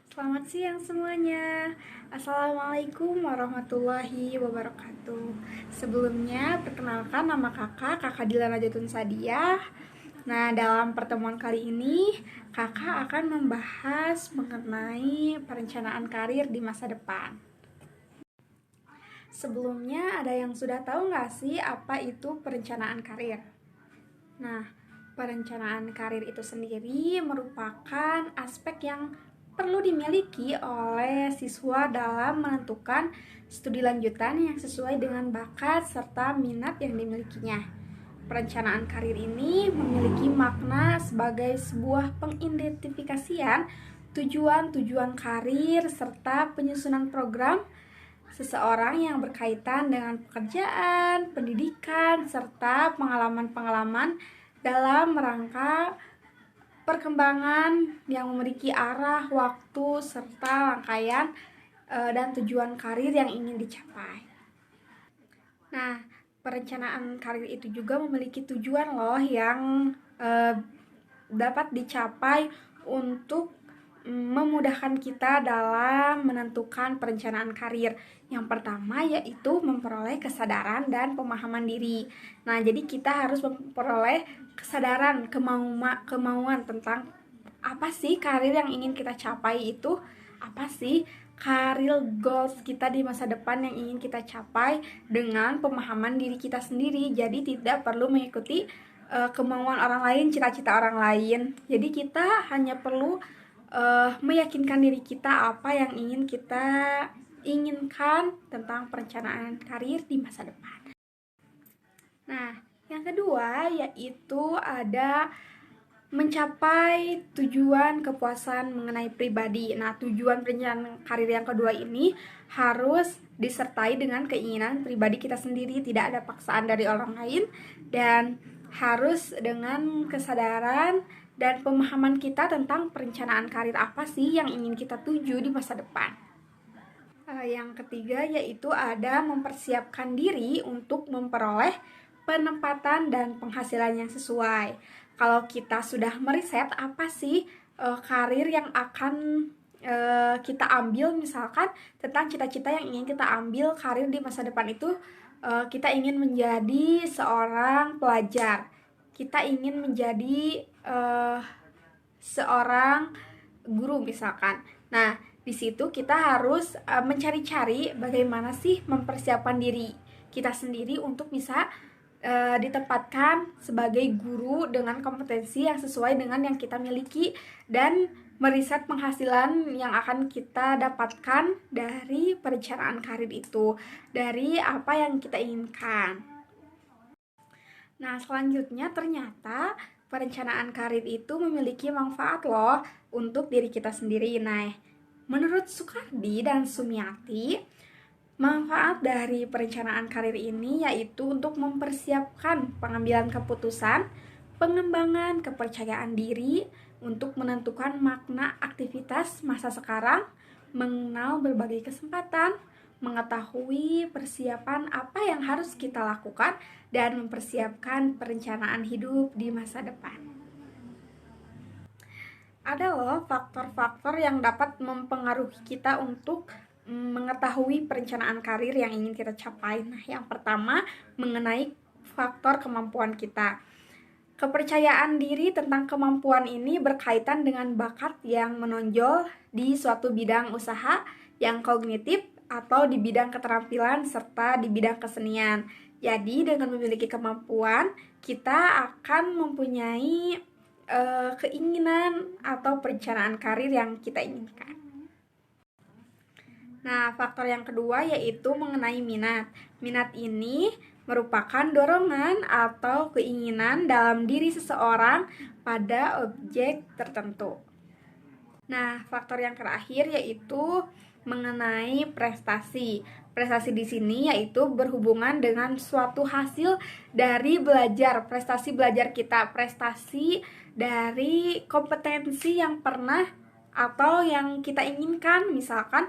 Selamat siang semuanya. Assalamualaikum warahmatullahi wabarakatuh. Sebelumnya, perkenalkan nama kakak Dilana Jatun Sadiah. Nah, dalam pertemuan kali ini, kakak akan membahas mengenai perencanaan karir di masa depan. Sebelumnya, ada yang sudah tahu nggak sih apa itu perencanaan karir? Nah, perencanaan karir itu sendiri merupakan aspek yang perlu dimiliki oleh siswa dalam menentukan studi lanjutan yang sesuai dengan bakat serta minat yang dimilikinya. Perencanaan karir ini memiliki makna sebagai sebuah pengidentifikasian tujuan-tujuan karir serta penyusunan program seseorang yang berkaitan dengan pekerjaan, pendidikan, serta pengalaman-pengalaman dalam rangka perkembangan yang memiliki arah, waktu, serta rangkaian dan tujuan karir yang ingin dicapai. Nah, perencanaan karir itu juga memiliki tujuan loh yang dapat dicapai untuk memudahkan kita dalam menentukan perencanaan karir. Yang pertama yaitu memperoleh kesadaran dan pemahaman diri. Nah, jadi kita harus memperoleh kesadaran, kemauan tentang apa sih karir yang ingin kita capai itu, apa sih karir goals kita di masa depan yang ingin kita capai dengan pemahaman diri kita sendiri. Jadi tidak perlu mengikuti kemauan orang lain, cita-cita orang lain. Jadi kita hanya perlu meyakinkan diri kita apa yang ingin kita inginkan tentang perencanaan karir di masa depan. Nah, yang kedua yaitu ada mencapai tujuan kepuasan mengenai pribadi. Nah, tujuan perencanaan karir yang kedua ini harus disertai dengan keinginan pribadi kita sendiri, tidak ada paksaan dari orang lain, dan harus dengan kesadaran dan pemahaman kita tentang perencanaan karir apa sih yang ingin kita tuju di masa depan. Yang ketiga yaitu ada mempersiapkan diri untuk memperoleh penempatan dan penghasilan yang sesuai. Kalau kita sudah meriset apa sih karir yang akan kita ambil, misalkan tentang cita-cita yang ingin kita ambil karir di masa depan itu, kita ingin menjadi seorang pelajar, kita ingin menjadi seorang guru misalkan. Nah, di situ kita harus mencari-cari bagaimana sih mempersiapkan diri kita sendiri untuk bisa ditempatkan sebagai guru dengan kompetensi yang sesuai dengan yang kita miliki dan meriset penghasilan yang akan kita dapatkan dari perencanaan karir itu, dari apa yang kita inginkan. Nah, selanjutnya ternyata perencanaan karir itu memiliki manfaat loh untuk diri kita sendiri. Nah, menurut Sukardi dan Sumiati, manfaat dari perencanaan karir ini yaitu untuk mempersiapkan pengambilan keputusan, pengembangan kepercayaan diri, untuk menentukan makna aktivitas masa sekarang, mengenal berbagai kesempatan, mengetahui persiapan apa yang harus kita lakukan, dan mempersiapkan perencanaan hidup di masa depan. Ada loh faktor-faktor yang dapat mempengaruhi kita untuk mengetahui perencanaan karir yang ingin kita capai. Nah, yang pertama mengenai faktor kemampuan kita. Kepercayaan diri tentang kemampuan ini berkaitan dengan bakat yang menonjol di suatu bidang usaha yang kognitif atau di bidang keterampilan serta di bidang kesenian. Jadi dengan memiliki kemampuan, kita akan mempunyai keinginan atau perencanaan karir yang kita inginkan. Nah, faktor yang kedua yaitu mengenai minat. Minat ini merupakan dorongan atau keinginan dalam diri seseorang pada objek tertentu. Nah, faktor yang terakhir yaitu mengenai prestasi. Prestasi di sini yaitu berhubungan dengan suatu hasil dari belajar, prestasi belajar kita, prestasi dari kompetensi yang pernah atau yang kita inginkan. Misalkan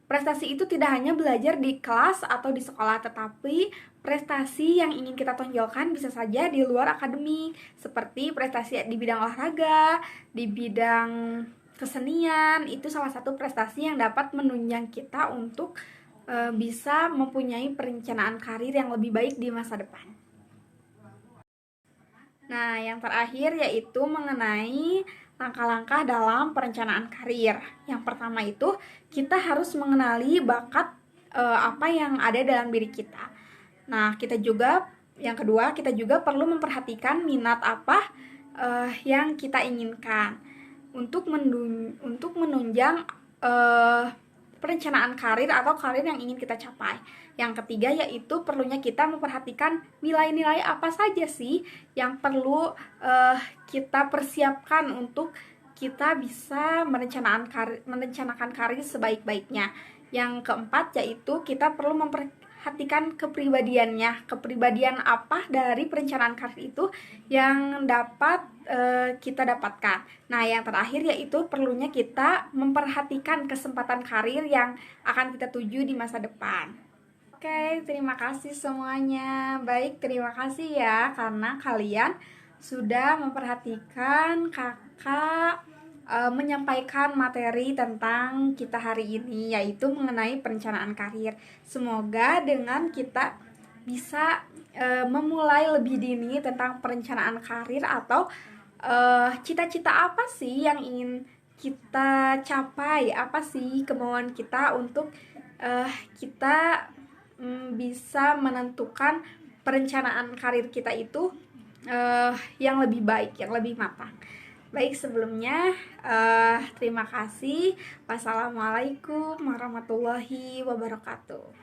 prestasi itu tidak hanya belajar di kelas atau di sekolah, tetapi prestasi yang ingin kita tonjolkan bisa saja di luar akademik, seperti prestasi di bidang olahraga, di bidang kesenian, itu salah satu prestasi yang dapat menunjang kita untuk bisa mempunyai perencanaan karir yang lebih baik di masa depan. Nah, yang terakhir yaitu mengenai langkah-langkah dalam perencanaan karir. Yang pertama itu kita harus mengenali bakat apa yang ada dalam diri kita. Nah, yang kedua kita juga perlu memperhatikan minat apa yang kita inginkan untuk menunjang perencanaan karir atau karir yang ingin kita capai. Yang ketiga yaitu perlunya kita memperhatikan nilai-nilai apa saja sih yang perlu kita persiapkan untuk kita bisa merencanakan karir sebaik-baiknya. Yang keempat yaitu kita perlu memperhatikan kepribadiannya. Kepribadian apa dari perencanaan karir itu yang dapat kita dapatkan. Nah, yang terakhir yaitu perlunya kita memperhatikan kesempatan karir yang akan kita tuju di masa depan. Oke, terima kasih semuanya. Baik, terima kasih ya karena kalian sudah memperhatikan kakak menyampaikan materi tentang kita hari ini, yaitu mengenai perencanaan karir. Semoga dengan kita bisa memulai lebih dini tentang perencanaan karir atau cita-cita apa sih yang ingin kita capai, apa sih kemauan kita untuk kita bisa menentukan perencanaan karir kita itu yang lebih baik, yang lebih matang. Baik, sebelumnya terima kasih. Wassalamualaikum warahmatullahi wabarakatuh.